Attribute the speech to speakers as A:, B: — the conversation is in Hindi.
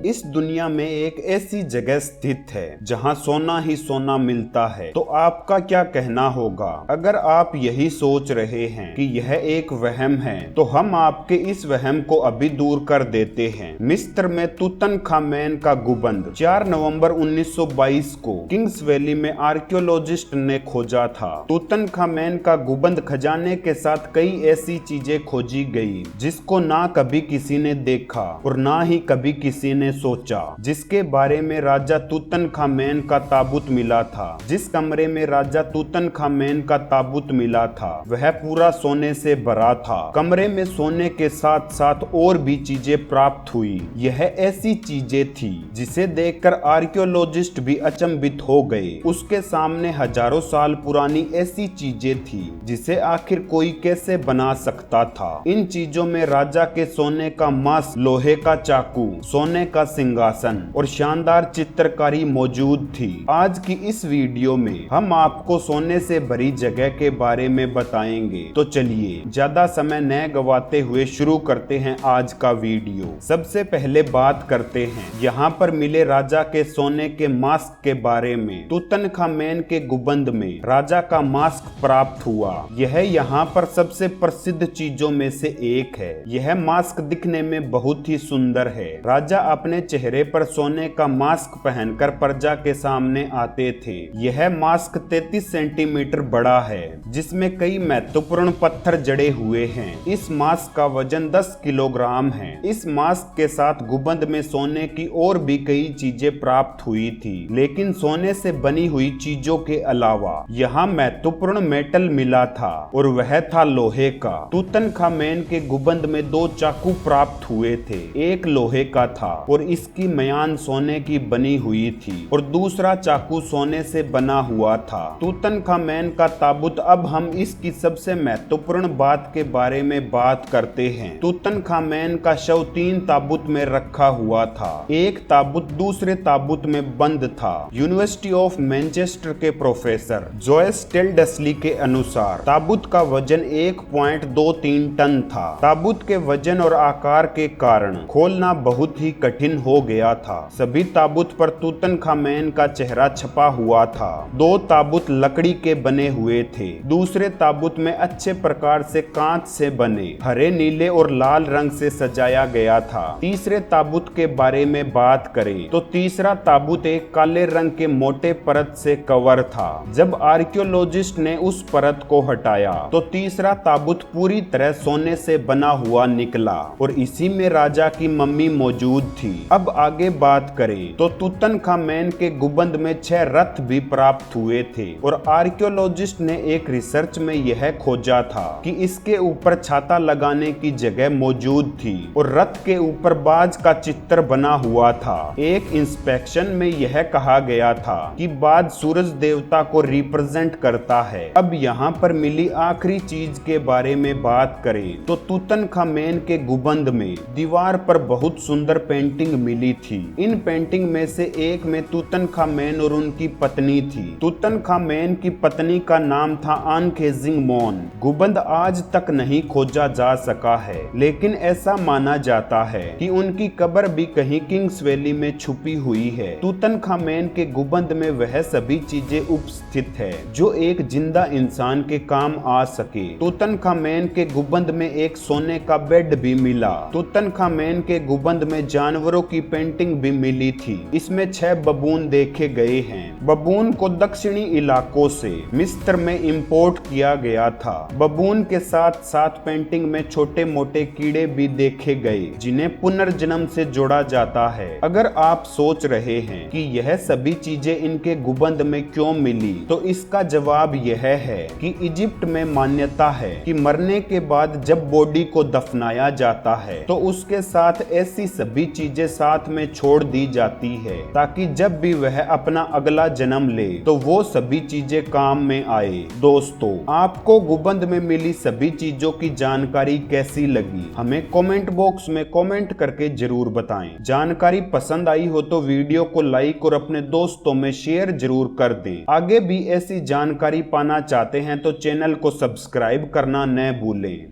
A: इस दुनिया में एक ऐसी जगह स्थित है जहां सोना ही सोना मिलता है। तो आपका क्या कहना होगा? अगर आप यही सोच रहे हैं कि यह एक वहम है, तो हम आपके इस वहम को अभी दूर कर देते हैं। मिस्र में तूतनखामेन का गुंबद 4 नवंबर 1922 को किंग्स वैली में आर्कियोलॉजिस्ट ने खोजा था। तूतनखामेन का गुंबद खजाने के साथ कई ऐसी चीजें खोजी गई जिसको ना कभी किसी ने देखा और ना ही कभी किसी ने सोचा, जिसके बारे में राजा तूतनखामेन का ताबूत मिला था। जिस कमरे में राजा तूतनखामेन का ताबूत मिला था वह पूरा सोने से भरा था। कमरे में सोने के साथ साथ और भी चीजें प्राप्त हुई। यह ऐसी चीजें थी जिसे देखकर आर्कियोलॉजिस्ट भी अचंभित हो गए। उसके सामने हजारों साल पुरानी ऐसी चीजें थी जिसे आखिर कोई कैसे बना सकता था। इन चीजों में राजा के सोने का मास्क, लोहे का चाकू, सोने का सिंहासन और शानदार चित्रकारी मौजूद थी। आज की इस वीडियो में हम आपको सोने से भरी जगह के बारे में बताएंगे। तो चलिए ज्यादा समय न गवाते हुए शुरू करते हैं आज का वीडियो। सबसे पहले बात करते हैं यहाँ पर मिले राजा के सोने के मास्क के बारे में। तूतनखामेन के गुंबद में राजा का मास्क प्राप्त हुआ। यह यहाँ पर सबसे प्रसिद्ध चीजों में से एक है। यह मास्क दिखने में बहुत ही सुंदर है। राजा अपने चेहरे पर सोने का मास्क पहनकर प्रजा के सामने आते थे। यह मास्क 33 सेंटीमीटर बड़ा है, जिसमें कई महत्वपूर्ण पत्थर जड़े हुए हैं। इस मास्क का वजन 10 किलोग्राम है। इस मास्क के साथ गुंबद में सोने की और भी कई चीजें प्राप्त हुई थी, लेकिन सोने से बनी हुई चीजों के अलावा यहाँ महत्वपूर्ण मेटल मिला था और वह था लोहे का। तूतनखामेन के गुंबद में 2 चाकू प्राप्त हुए थे। एक लोहे का था और इसकी म्यान सोने की बनी हुई थी और दूसरा चाकू सोने से बना हुआ था। तूतनखामेन का ताबूत। अब हम इसकी सबसे महत्वपूर्ण बात के बारे में बात करते हैं। तूतनखामेन का शव 3 ताबूत में रखा हुआ था। एक ताबूत दूसरे ताबूत में बंद था। यूनिवर्सिटी ऑफ मैनचेस्टर के प्रोफेसर जोयस टेल्डस्ली के अनुसार ताबूत का वजन 1.23 टन था। ताबूत के वजन और आकार के कारण खोलना बहुत ही कठिन हो गया था। सभी ताबूत पर तूतनखामेन का चेहरा छपा हुआ था। 2 ताबूत लकड़ी के बने हुए थे। दूसरे ताबूत में अच्छे प्रकार से कांच से बने हरे, नीले और लाल रंग से सजाया गया था। तीसरे ताबूत के बारे में बात करें तो तीसरा ताबूत एक काले रंग के मोटे परत से कवर था। जब आर्कियोलॉजिस्ट ने उस परत को हटाया तो तीसरा ताबूत पूरी तरह सोने से बना हुआ निकला और इसी में राजा की मम्मी मौजूद थी। अब आगे बात करें तो तूतनखामेन के गुंबद में 6 रथ भी प्राप्त हुए थे और आर्कियोलॉजिस्ट ने एक रिसर्च में यह खोजा था कि इसके ऊपर छाता लगाने की जगह मौजूद थी और रथ के ऊपर बाज का चित्र बना हुआ था। एक इंस्पेक्शन में यह कहा गया था कि बाज सूरज देवता को रिप्रेजेंट करता है। अब यहाँ पर मिली आखिरी चीज के बारे में बात करें तो तूतनखामेन के गुंबद में दीवार पर बहुत सुंदर पेंटिंग मिली थी। इन पेंटिंग में से एक में तूतनखामेन और उनकी पत्नी थी। तूतनखामेन की पत्नी का नाम था आनखेजिंगमोन। गुंबद आज तक नहीं खोजा जा सका है, लेकिन ऐसा माना जाता है कि उनकी कब्र भी कहीं किंग्स वैली में छुपी हुई है। तूतनखामेन के गुंबद में वह सभी चीजें उपस्थित है जो एक जिंदा इंसान के काम आ सके। तूतनखामेन के गुंबद में एक सोने का बेड भी मिला। तूतनखामेन के गुंबद में जानवरों की पेंटिंग भी मिली थी। इसमें 6 बबून देखे गए हैं। बबून को दक्षिणी इलाकों से मिस्र में इंपोर्ट किया गया था। बबून के साथ साथ पेंटिंग में छोटे मोटे कीड़े भी देखे गए जिन्हें पुनर्जन्म से जोड़ा जाता है। अगर आप सोच रहे हैं कि यह सभी चीजें इनके गुंबद में क्यों मिली, तो इसका जवाब यह है कि इजिप्ट में मान्यता है कि मरने के बाद जब बॉडी को दफनाया जाता है तो उसके साथ ऐसी सभी चीजें साथ में छोड़ दी जाती है ताकि जब भी वह अपना अगला जन्म ले तो वो सभी चीजें काम में आए। दोस्तों, आपको गुंबद में मिली सभी चीजों की जानकारी कैसी लगी हमें कमेंट बॉक्स में कमेंट करके जरूर बताएं। जानकारी पसंद आई हो तो वीडियो को लाइक और अपने दोस्तों में शेयर जरूर कर दें। आगे भी ऐसी जानकारी पाना चाहते हैं तो चैनल को सब्सक्राइब करना न भूलें।